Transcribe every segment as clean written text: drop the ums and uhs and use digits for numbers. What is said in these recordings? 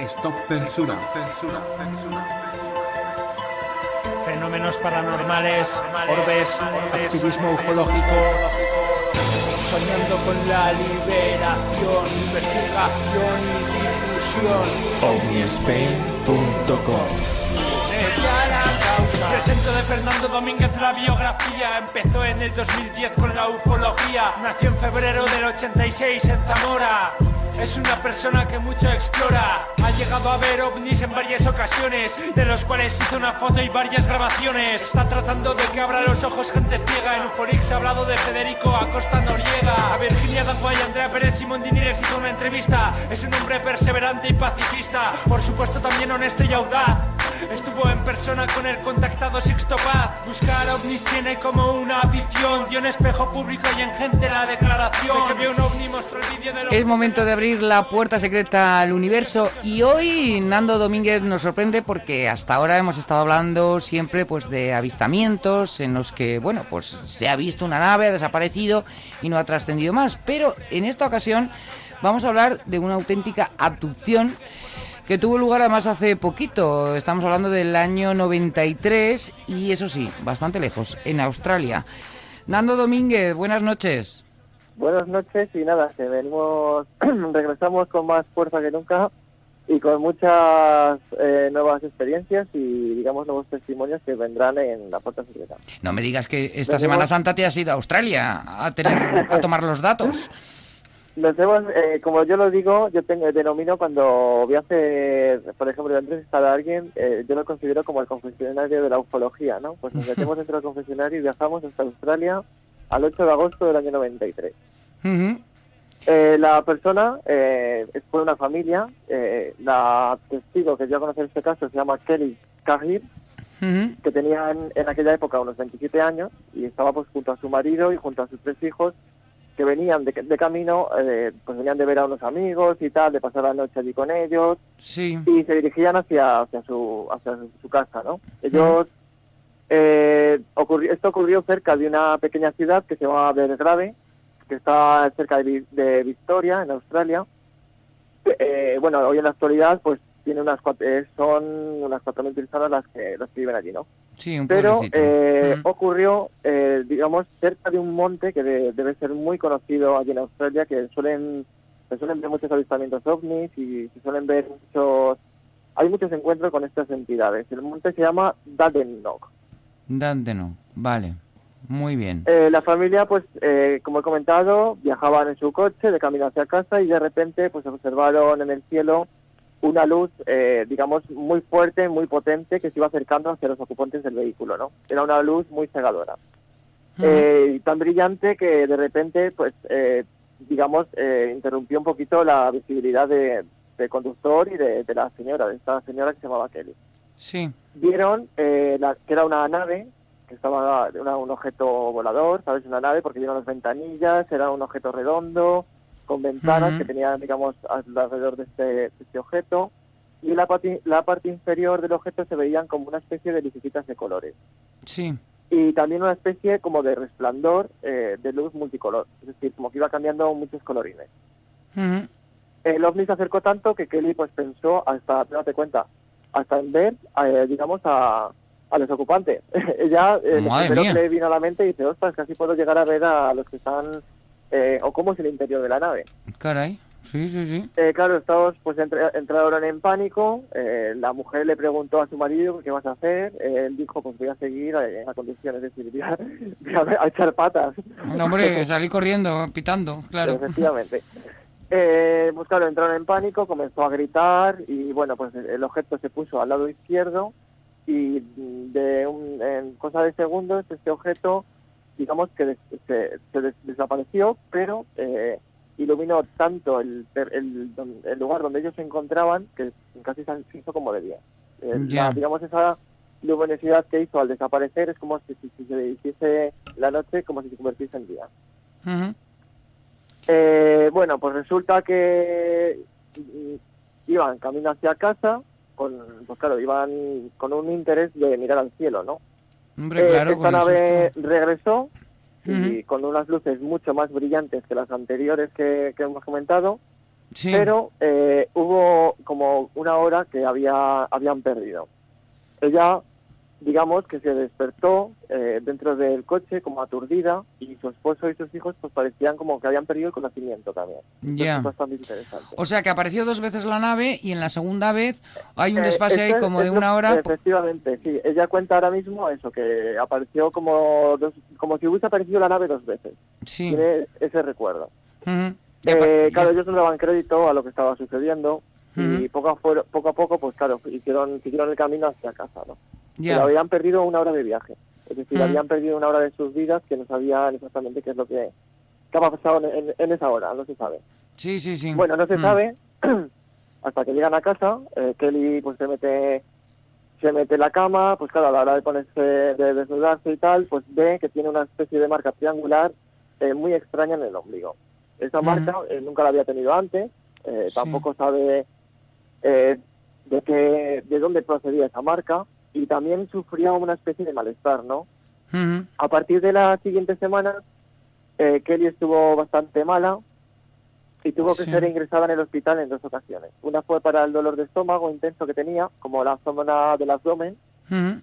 Stop censura, censura, censura, censura. Fenómenos paranormales, orbes, activismo ufológico. Soñando con la liberación, investigación y difusión. OVNISpain.com. Presento de Fernando Domínguez la biografía. Empezó en el 2010 con la ufología. Nació en febrero del 86 en Zamora. Es una persona que mucho explora. Ha llegado a ver ovnis en varias ocasiones, de los cuales hizo una foto y varias grabaciones. Está tratando de que abra los ojos gente ciega. En Uforix ha hablado de Federico Acosta Noriega. A Virginia Dangua y Andrea Pérez Simondini les hizo una entrevista. Es un hombre perseverante y pacifista, por supuesto también honesto y audaz. Estuvo en persona con el contactado Sixto Paz. Buscar ovnis tiene como una afición. Dio en espejo público y en gente la declaración de que vio un ovni, mostró el vídeo de los... Es momento de abrir la puerta secreta al universo. Y hoy Nando Domínguez nos sorprende porque hasta ahora hemos estado hablando siempre pues de avistamientos en los que, bueno, pues se ha visto una nave, ha desaparecido y no ha trascendido más. Pero en esta ocasión vamos a hablar de una auténtica abducción que tuvo lugar además hace poquito. Estamos hablando del año 93 y eso sí, bastante lejos, en Australia. Nando Domínguez, buenas noches. Buenas noches y nada, que regresamos con más fuerza que nunca y con muchas nuevas experiencias y digamos nuevos testimonios que vendrán en la puerta secreta. No me digas que esta Semana Santa te has ido a Australia a tomar los datos. Nos hemos, como yo lo digo, denomino cuando voy a hacer, por ejemplo, entrevistar a alguien, yo lo considero como el confesionario de la ufología, ¿no? Pues nos metemos dentro del confesionario y viajamos hasta Australia al 8 de agosto del año 93. La persona fue una familia, la testigo que dio a conocer este caso se llama Kelly Kahir, que tenía en aquella época unos 27 años y estaba pues junto a su marido y junto a sus 3 hijos, que venían de camino, pues venían de ver a unos amigos y tal, de pasar la noche allí con ellos, sí, y se dirigían hacia su casa, ¿no? Ellos, esto ocurrió cerca de una pequeña ciudad que se llama Belgrave, que está cerca de Victoria, en Australia. Bueno, hoy en la actualidad, pues tiene son unas 4.000 personas las que viven allí, ¿no? Sí, un Pero pueblecito. ocurrió, digamos, cerca de un monte que debe ser muy conocido allí en Australia, que se suelen ver muchos avistamientos ovnis y se suelen ver hay muchos encuentros con estas entidades. El monte se llama Dandenong. Dandenong, vale, muy bien. La familia, pues, como he comentado, viajaban en su coche de camino hacia casa y de repente, pues, observaron en el cielo una luz, digamos, muy fuerte, muy potente, que se iba acercando hacia los ocupantes del vehículo, ¿no? Era una luz muy cegadora. Y tan brillante que de repente, pues, digamos, interrumpió un poquito la visibilidad del conductor y de esta señora que se llamaba Kelly. Sí. Vieron que era una nave, que era un objeto volador, ¿sabes? Una nave, porque vieron las ventanillas, era un objeto redondo, con ventanas que tenía, digamos, alrededor de este objeto, y la parte inferior del objeto se veían como una especie de lucecitas de colores. Sí. Y también una especie como de resplandor de luz multicolor, es decir, como que iba cambiando muchos colorines. El ovni se acercó tanto que Kelly pues pensó, date cuenta, hasta en ver, digamos, a los ocupantes. Ella, lo primero que le vino a la mente, dice, ostras, casi puedo llegar a ver a los que están... o cómo es el interior de la nave. Caray, sí. Claro, estos pues entraron en pánico. La mujer le preguntó a su marido qué vas a hacer. Él dijo, pues voy a seguir a condición, es decir, voy a echar patas. No, hombre, salí corriendo, pitando, claro. Efectivamente. Pues claro, entraron en pánico, comenzó a gritar y bueno, pues el objeto se puso al lado izquierdo y en cosa de segundos este objeto, digamos que se desapareció, pero iluminó tanto el lugar donde ellos se encontraban que casi se hizo como de día. Digamos, esa luminosidad que hizo al desaparecer es como si se hiciese la noche, como si se convirtiese en día. Bueno, pues resulta que iban camino hacia casa, pues claro, iban con un interés de mirar al cielo, ¿no? Hombre, claro, esta nave regresó y con unas luces mucho más brillantes que las anteriores que hemos comentado, Sí. pero hubo como una hora que habían perdido. Ella, digamos que se despertó dentro del coche como aturdida, y su esposo y sus hijos pues parecían como que habían perdido el conocimiento también. Ya. Es bastante interesante. O sea que apareció 2 veces la nave y en la segunda vez hay un desfase ahí Esto como de es una hora. Efectivamente, sí. Ella cuenta ahora mismo eso, que apareció como si hubiese aparecido la nave 2 veces. Sí. Tiene ese recuerdo. Ujú. Claro, ellos no daban crédito a lo que estaba sucediendo, y Ujú. poco a poco, pues claro, siguieron el camino hacia casa, ¿no? Pero Ya. habían perdido una hora de viaje. Es decir, Mm. habían perdido una hora de sus vidas que no sabían exactamente qué es lo que había pasado en esa hora, no se sabe. Sí, sí, sí. Bueno, no se Mm. sabe hasta que llegan a casa. Kelly pues se mete en la cama, pues claro, a la hora de ponerse, de desnudarse y tal, pues ve que tiene una especie de marca triangular muy extraña en el ombligo. Esa marca nunca la había tenido antes, Sí. tampoco sabe de dónde procedía esa marca, y también sufría una especie de malestar, ¿no? Ujú. A partir de la siguiente semana, Kelly estuvo bastante mala y tuvo que Sí. ser ingresada en el hospital en 2 ocasiones. Una fue para el dolor de estómago intenso que tenía, como la zona del abdomen, Ujú.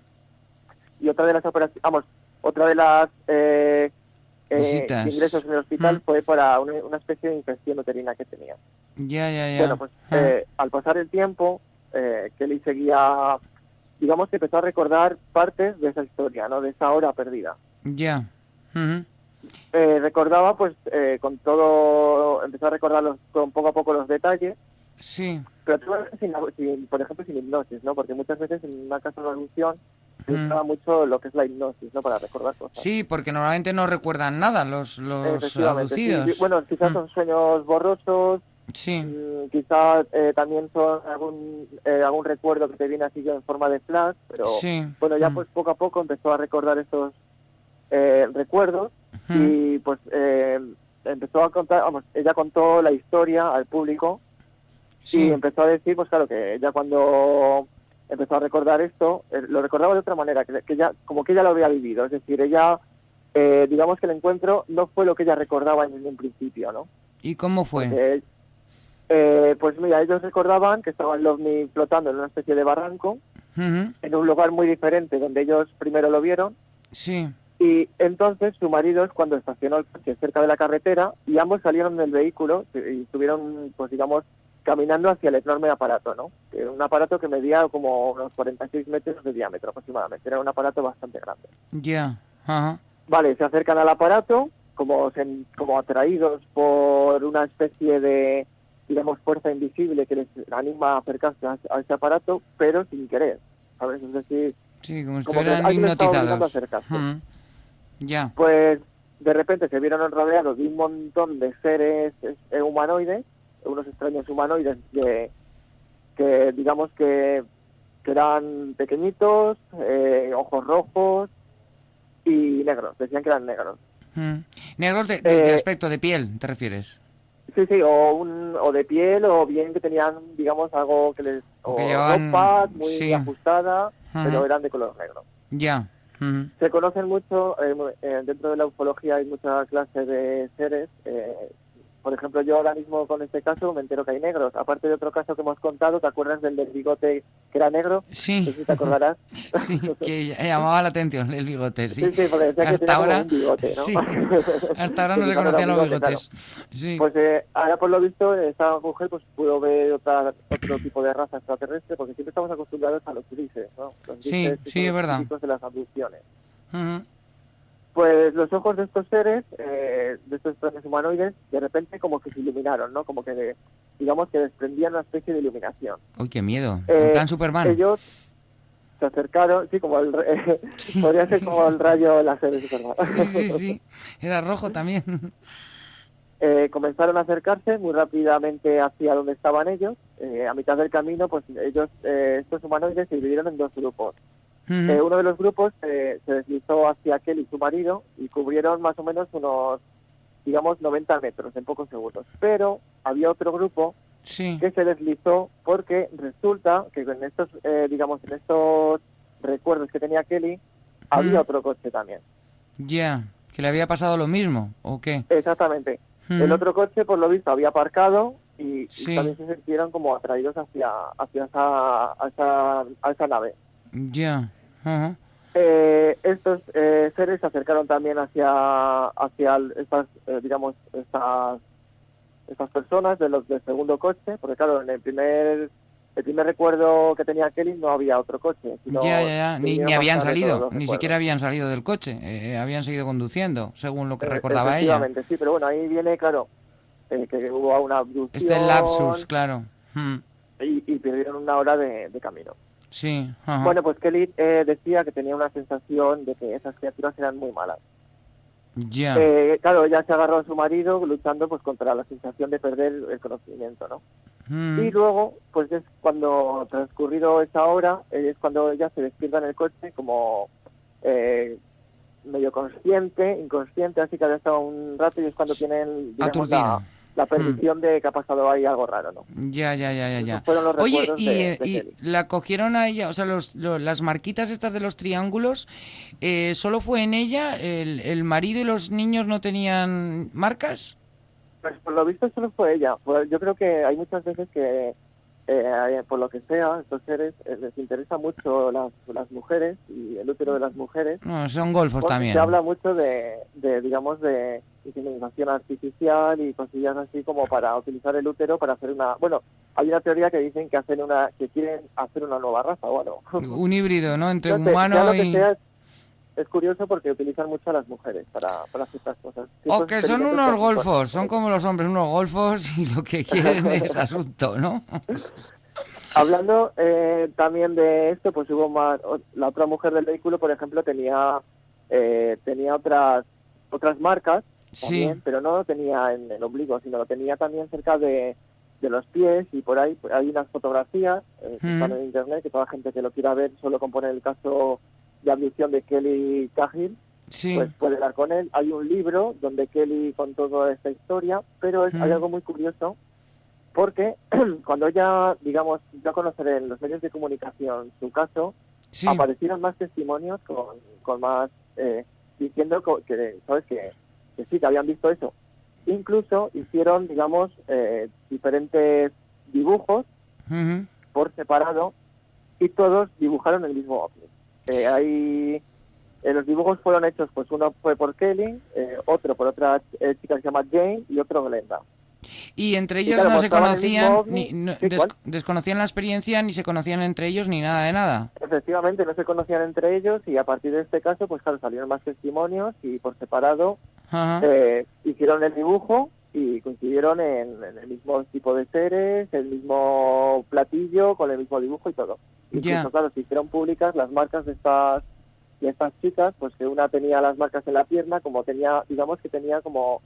y otra de las operaciones, otra de las Visitas. ingresos en el hospital Mm. fue para una especie de infección uterina que tenía. Ya, ya, ya. Bueno, pues Ah. al pasar el tiempo, Kelly seguía, digamos que empezó a recordar partes de esa historia, ¿no? De esa hora perdida. Ya. Ujú. Recordaba, pues, con todo, empezó a recordar con poco a poco los detalles, Sí. pero por ejemplo, sin hipnosis, ¿no? Porque muchas veces en una casa de alusión se usaba mucho lo que es la hipnosis, ¿no? Para recordar cosas. Sí, porque normalmente no recuerdan nada los Efectivamente, sí. aducidos. Bueno, quizás son sueños borrosos, Sí. quizás también son algún recuerdo que te viene así en forma de flash, pero Sí. bueno, ya pues poco a poco empezó a recordar estos recuerdos, y pues empezó a contar, ella contó la historia al público, Sí. y empezó a decir, pues claro, que ella cuando empezó a recordar esto, lo recordaba de otra manera, que ella, como que ella lo había vivido, es decir, ella, digamos que el encuentro no fue lo que ella recordaba en un principio, ¿no? ¿Y cómo fue? Porque, pues mira, ellos recordaban que estaba el ovni flotando en una especie de barranco, Ujú. en un lugar muy diferente donde ellos primero lo vieron, Sí. y entonces su marido es cuando estacionó el coche cerca de la carretera, y ambos salieron del vehículo y estuvieron, pues digamos, caminando hacia el enorme aparato, ¿no? Un aparato que medía como unos 46 metros de diámetro aproximadamente, era un aparato bastante grande. Ya. Ajá. Vale, se acercan al aparato como atraídos por una especie de, digamos, fuerza invisible que les anima a acercarse a ese aparato, pero sin querer, ¿sabes? Es decir, Sí, como si como que estuvieran alguien les estaba obligando a hipnotizados. acercarse. Ujú. Ya. Pues de repente se vieron rodeados de un montón de seres humanoides, unos extraños humanoides que digamos que eran pequeñitos, ojos rojos y negros, decían que eran negros. Negros de aspecto, de piel, ¿te refieres? Sí, sí, o de piel, o bien que tenían, digamos, algo que les... O que o llevaban- ropa muy sí. ajustada, pero Ujú. eran de color negro. Ya. Ujú. Se conocen mucho, dentro de la ufología hay mucha clase de seres. Por ejemplo, yo ahora mismo con este caso me entero que hay negros. Aparte de otro caso que hemos contado, ¿te acuerdas del bigote que era negro? Sí. No sé si te acordarás. Sí, que llamaba la atención el bigote, sí. Sí, sí, porque decía que Hasta tenía como ahora, un bigote, ¿no? sí. Hasta ahora no Que se quizá no era conocían un los bigote, bigotes. Sí. Pues ahora por lo visto esta mujer pues pudo ver otro tipo de raza extraterrestre, porque siempre estamos acostumbrados a los grises, ¿no? Los Sí, grises que sí, son es los verdad. típicos de las abducciones. Ujú. Pues los ojos de estos seres, de estos extraños humanoides, de repente como que se iluminaron, ¿no? Como que, digamos que desprendían una especie de iluminación. Uy, qué miedo. En plan Superman. Ellos se acercaron, sí, como Sí. podría ser como el rayo láser de Superman. Sí, sí, sí. Era rojo también. Comenzaron a acercarse muy rápidamente hacia donde estaban ellos. A mitad del camino, pues ellos, estos humanoides, se dividieron en 2 grupos. Ujú. Uno de los grupos se deslizó hacia aquel y su marido y cubrieron más o menos unos, digamos, 90 metros en pocos segundos. Pero había otro grupo Sí. que se deslizó porque resulta que en estos, digamos, en estos recuerdos que tenía Kelly, había otro coche también. Ya. ¿Que le había pasado lo mismo? ¿O qué? Exactamente. Ujú. El otro coche, por lo visto, había aparcado y Sí. también se sintieron como atraídos a esa nave. Ya. Ajá. Estos seres se acercaron también hacia estas, digamos, estas personas de los del segundo coche, porque claro, en el primer recuerdo que tenía Kelly no había otro coche, sino Ya. que Ni vinieron más habían tarde todos salido, los ni recuerdos. siquiera habían salido del coche. Habían seguido conduciendo, según lo que recordaba ella. Efectivamente, sí, pero bueno, ahí viene, claro, que hubo una abducción Este lapsus, claro. y perdieron una hora de camino. Sí. Ajá. Bueno, pues Kelly decía que tenía una sensación de que esas criaturas eran muy malas. Ya. Claro, ella se agarró a su marido luchando pues contra la sensación de perder el conocimiento, ¿no? Y luego, pues es cuando transcurrido esa hora, es cuando ella se despierta en el coche como medio consciente, inconsciente, así que había estado un rato y es cuando tienen, digamos, Aturdida. la percepción de que ha pasado ahí algo raro, ¿no? Ya. Esos fueron los Oye, recuerdos de Kelly. la cogieron a ella, o sea, las marquitas estas de los triángulos, ¿solo fue en ella? ¿El marido y los niños no tenían marcas? Pues por lo visto solo fue ella. Pues yo creo que hay muchas veces que, por lo que sea, estos seres les interesa mucho las mujeres y el útero de las mujeres. No, son golfos Porque también. se habla mucho digamos, de inseminación artificial y cosillas así como para utilizar el útero para hacer una... Bueno, hay una teoría que dicen que quieren hacer una nueva raza o algo. Un híbrido, ¿no? Entre No sé, sea humano lo que y... sea, es curioso porque utilizan mucho a las mujeres para ciertas cosas. O Ciertos que son experimentos unos con- golfos, son como los hombres, unos golfos y lo que quieren es asunto, ¿no? Hablando también de esto, pues hubo más... La otra mujer del vehículo, por ejemplo, tenía otras marcas Sí. también, pero no lo tenía en el ombligo, sino lo tenía también cerca de los pies y por ahí hay unas fotografías que están en internet, que toda la gente que lo quiera ver solo con poner el caso de abducción de Kelly Cahill, Sí. pues puede dar con él. Hay un libro donde Kelly contó toda esta historia, pero hay algo muy curioso, porque cuando ella, digamos, dio a conocer en los medios de comunicación su caso, Sí. aparecieron más testimonios con más, diciendo que, ¿sabes?, que sí, que habían visto eso. Incluso hicieron, digamos, diferentes dibujos Ujú. por separado y todos dibujaron el mismo ovni. Los dibujos fueron hechos, pues uno fue por Kelly, otro por otra chica que se llama Jane y otro Glenda. Y entre Y ellos claro, no se mostraban el mismo conocían, ovni. ni, no- Sí, ¿cuál? desconocían la experiencia, ni se conocían entre ellos, ni nada de nada. Efectivamente, no se conocían entre ellos y a partir de este caso, pues claro, salieron más testimonios y por separado Ajá. hicieron el dibujo y coincidieron en el mismo tipo de seres, el mismo platillo, con el mismo dibujo y todo. Incluso, Ya. claro, se hicieron públicas las marcas de estas chicas, pues que una tenía las marcas en la pierna, como tenía, digamos que tenía como...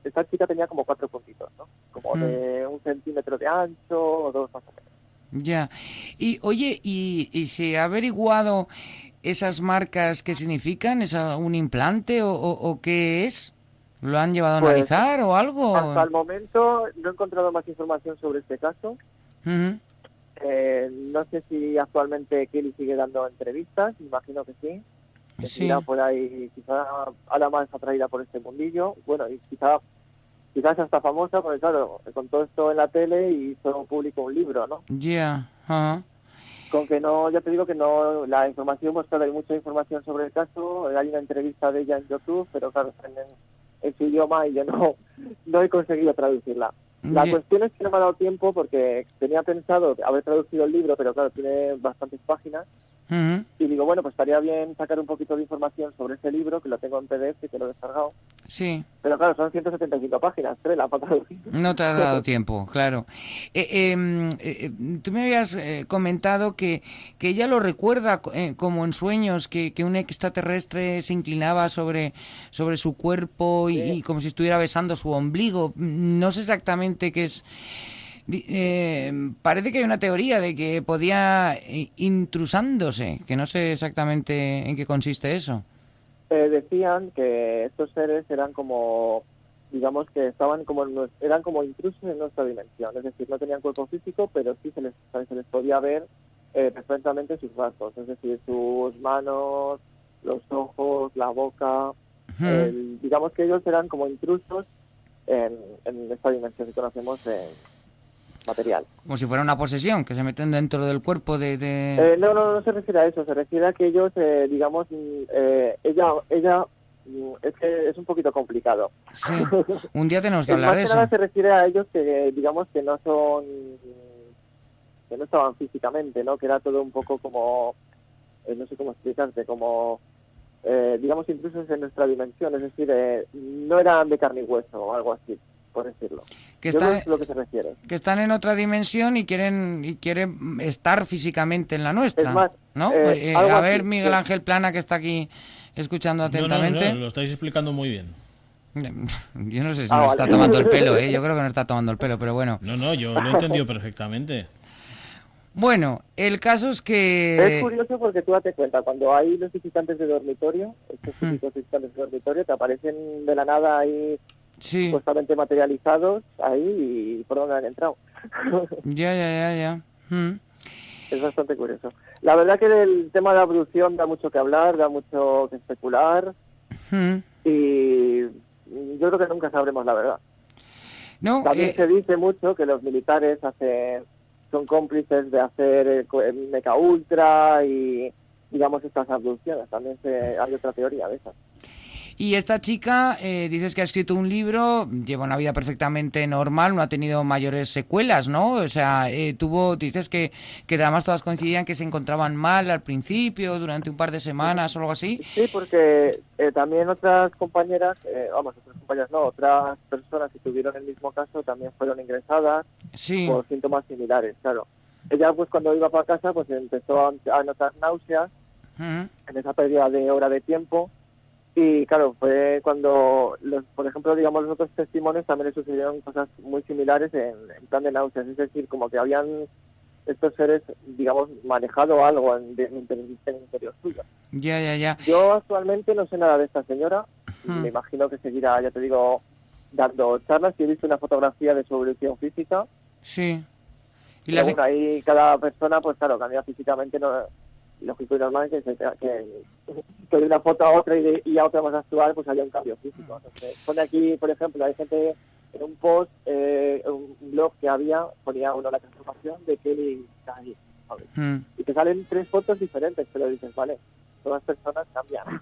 esta chica tenía como 4 puntitos, ¿no? Como de 1 centímetro de ancho o 2 más o menos. Ya. Y oye, ¿y se ha averiguado esas marcas qué significan? ¿Es un implante o qué es? ¿Lo han llevado a Pues, analizar o algo? Hasta el momento no he encontrado más información sobre este caso. Ujú. No sé si actualmente Kelly sigue dando entrevistas, imagino que sí. Que Sí. seguirá por ahí, quizá ahora más atraída por este mundillo. Bueno, y quizás hasta famosa, porque claro, con todo esto en la tele y solo publicó un libro, ¿no? Ya. Ajá. Con que no, ya te digo que no, la información, pues claro, hay mucha información sobre el caso, hay una entrevista de ella en YouTube, pero claro, está en su idioma y yo no he conseguido traducirla. La Ya. cuestión es que no me ha dado tiempo porque tenía pensado haber traducido el libro, pero claro, tiene bastantes páginas. Ujú. Y digo, bueno, pues estaría bien sacar un poquito de información sobre ese libro, que lo tengo en PDF y que lo he descargado. Sí. Pero claro, son 175 páginas, Trela, para traducir. No te has dado tiempo, claro. Tú me habías comentado que ella lo recuerda como en sueños, que un extraterrestre se inclinaba sobre su cuerpo y como si estuviera besando su ombligo. No sé exactamente qué es. Parece que hay una teoría de que podía intrusándose, que no sé exactamente en qué consiste eso. Decían que estos seres eran como, digamos que estaban como eran como intrusos en nuestra dimensión, es decir, no tenían cuerpo físico, pero sí se les podía ver perfectamente sus rasgos, es decir, sus manos, los ojos, la boca. Digamos que ellos eran como intrusos en esta dimensión que conocemos material. Como si fuera una posesión, que se meten dentro del cuerpo de... No se refiere a eso, se refiere a que ellos, digamos, ella es que es un poquito complicado. Sí, un día tenemos que hablar Más de que eso. nada se refiere a ellos que, digamos, que no estaban físicamente, ¿no? Que era todo un poco como, no sé cómo explicarte, como, digamos, intrusos en nuestra dimensión, es decir, no eran de carne y hueso o algo así, por decirlo. Que Yo creo están, que es lo que se refiere. que están en otra dimensión y quieren estar físicamente en la nuestra, Es más, ¿no? algo A ver, así, Miguel sí. Ángel Plana, que está aquí escuchando No, atentamente. lo estáis explicando muy bien. Yo no sé si Ah, nos vale. está tomando el pelo, ¿eh? Yo creo que nos está tomando el pelo, pero bueno. No, yo lo he entendido perfectamente. Bueno, el caso es Es que... curioso porque tú date cuenta, cuando hay los visitantes de dormitorio, estos típicos visitantes de dormitorio, te aparecen de la nada ahí Sí, supuestamente materializados ahí y por dónde han entrado. ya. Es bastante curioso. La verdad que el tema de la abducción da mucho que hablar, da mucho que especular y yo creo que nunca sabremos la verdad. No, También se dice mucho que los militares son cómplices de hacer el Mecha Ultra y, digamos, estas abducciones. También hay otra teoría de esas. y esta chica, dices que ha escrito un libro, lleva una vida perfectamente normal, no ha tenido mayores secuelas, ¿no? O sea, dices que además todas coincidían que se encontraban mal al principio, durante un par de semanas o algo así. Sí, porque también otras compañeras, otras personas que tuvieron el mismo caso también fueron ingresadas Sí, por síntomas similares, claro. Ella, pues, cuando iba para casa, pues empezó a notar náuseas en esa pérdida de hora de tiempo. Y claro, fue cuando, por ejemplo, digamos, los otros testimonios también les sucedieron cosas muy similares en plan de náuseas. Es decir, como que habían estos seres, digamos, manejado algo en el interior suyo. ya. Yo actualmente no sé nada de esta señora. Me imagino que seguirá, ya te digo, dando charlas. Y he visto una fotografía de su evolución física. Sí. Y Pero bueno, ahí cada persona, pues claro, cambia físicamente, no, lógico y normal que de una foto a otra y a otra más actual, pues haya un cambio físico. Entonces, pone aquí, por ejemplo, hay gente en un post, un blog que ponía uno la transformación de Kelly Kagi, ¿sabes? Y te salen 3 fotos diferentes, pero dices, vale, todas las personas cambian.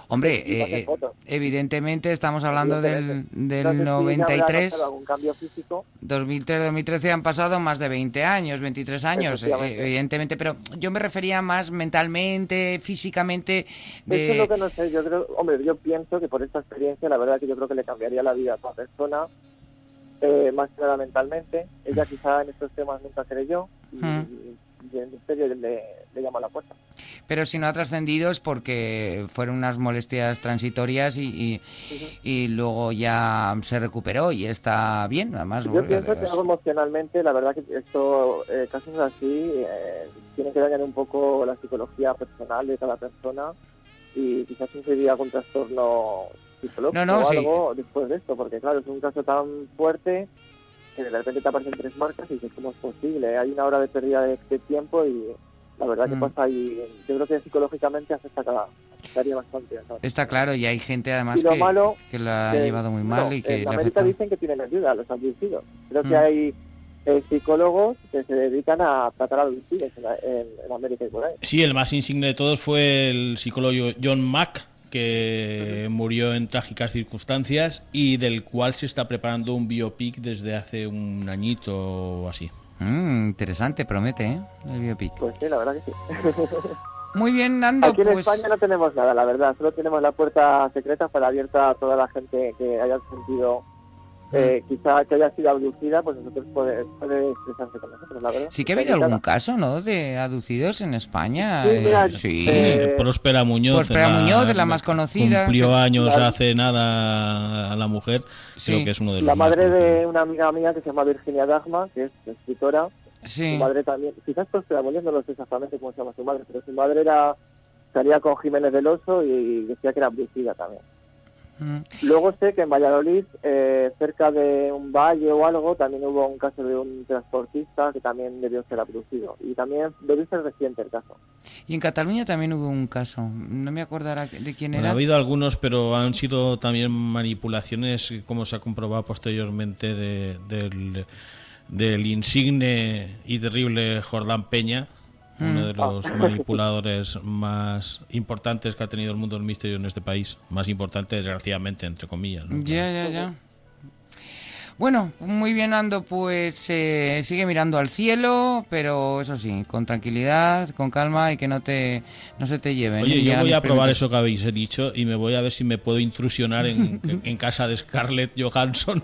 Hombre, evidentemente estamos hablando del No sé si habrá 93, notado algún cambio físico. 2003-2013 han pasado más de 20 años, 23 años, Efectivamente. evidentemente, pero yo me refería más mentalmente, físicamente, Eso es lo que no sé, yo creo, hombre, yo pienso que por esta experiencia, la verdad que yo creo que le cambiaría la vida a toda persona, más que nada mentalmente. Ella quizá en estos temas nunca creyó y el misterio le llamó a la puerta. Pero si no ha trascendido es porque fueron unas molestias transitorias y luego ya se recuperó y está bien, además. Yo pienso que algo emocionalmente, la verdad que casos así tienen que dañar un poco la psicología personal de cada persona y quizás sufriría algún trastorno psicológico o algo después de esto, porque claro, es un caso tan fuerte que de repente te aparecen 3 marcas y dices, ¿cómo es posible? Hay una hora de pérdida de tiempo y la verdad que pasa ahí. Yo creo que psicológicamente afectaría bastante, ¿sabes? Está claro, y hay gente además y lo malo, que la ha llevado muy mal y que en le América afecta. dicen que tienen ayuda a los abducidos. Creo que hay psicólogos que se dedican a tratar abducidos en América y por ahí. Sí, el más insigne de todos fue el psicólogo John Mack, que murió en trágicas circunstancias y del cual se está preparando un biopic desde hace un añito o así. Interesante, promete, ¿eh? El biopic. Pues sí, la verdad que sí. Muy bien, Nando. Aquí en pues... España no tenemos nada, la verdad. Solo tenemos la puerta secreta para abierta a toda la gente que haya sentido, quizá que haya sido abducida, pues nosotros puede expresarse con nosotros, la verdad. Sí que ha habido algún caso, ¿no?, de abducidos en España. Sí, mira, sí. Próspera Muñoz. Próspera Muñoz es la más conocida. Cumplió años hace nada a la mujer. Sí. Creo que es uno de los La madre más de una amiga mía que se llama Virginia Dagma, que es escritora. Sí. Su madre también, quizás Próspera Muñoz, no lo sé exactamente cómo se llama su madre, pero su madre salía con Jiménez del Oso y decía que era abducida también. Luego sé que en Valladolid, cerca de un valle o algo, también hubo un caso de un transportista que también debió ser abducido. Y también debió ser reciente el caso. Y en Cataluña también hubo un caso. No me acordará de quién Bueno, era. ha habido algunos, pero han sido también manipulaciones, como se ha comprobado posteriormente, del insigne y terrible Jordán Peña, uno de los manipuladores más importantes que ha tenido el mundo del misterio en este país. Más importante, desgraciadamente, entre comillas, ¿no? Ya. Bueno, muy bien, Ando, pues sigue mirando al cielo, pero eso sí, con tranquilidad, con calma y que no se te lleven. Oye, yo Llegan voy a probar experimentos. eso que habéis dicho y me voy a ver si me puedo intrusionar en casa de Scarlett Johansson.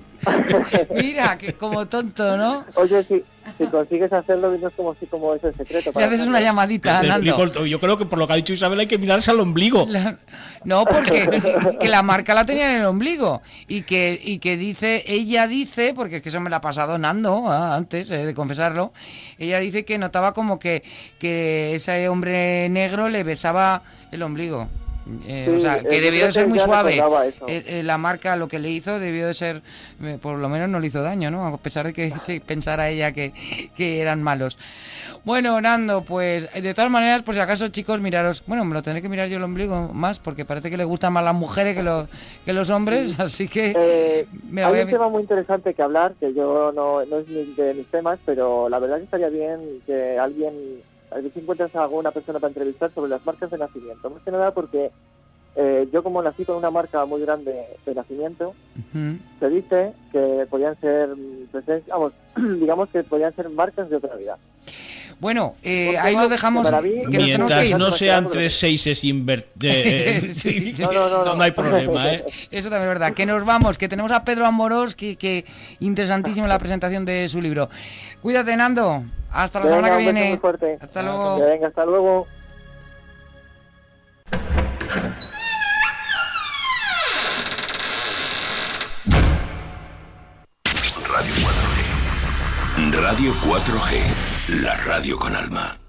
Mira, que como tonto, ¿no? Oye, si consigues hacerlo, dinos como es el secreto. Le para haces hacerlo. una llamadita, Te Nando. explico, yo creo que por lo que ha dicho Isabel hay que mirarse al ombligo. No, porque que la marca la tenía en el ombligo y que ella dice, porque es que eso me la ha pasado Nando antes de confesarlo, ella dice que notaba como que ese hombre negro le besaba el ombligo. Sí, O sea, yo que debió creo de ser que muy ya suave. recordaba eso. La marca lo que le hizo debió de ser, por lo menos no le hizo daño, ¿no? A pesar de que se pensara ella que eran malos. Bueno, Nando, pues de todas maneras, por si acaso, chicos, miraros. Bueno, me lo tendré que mirar yo el ombligo más, porque parece que le gustan más las mujeres que los hombres, así que me la voy Hay a un tema muy interesante que hablar, que yo no es de mis temas, pero la verdad que estaría bien que alguien, a ver si encuentras a alguna persona para entrevistar sobre las marcas de nacimiento. Más que nada porque yo como nací con una marca muy grande de nacimiento, se dice que podían ser, digamos que podían ser marcas de otra vida. Bueno, ahí lo dejamos. Para mí, que nos tenemos que Mientras ir. no sean 3 seises Sí. no hay problema, ¿eh? Eso también es verdad. Que nos vamos, que tenemos a Pedro Amorós, que interesantísima la presentación de su libro. Cuídate, Nando. Hasta la semana que Un beso viene. muy fuerte. Hasta luego. Venga, hasta luego. Radio 4G, la radio con alma.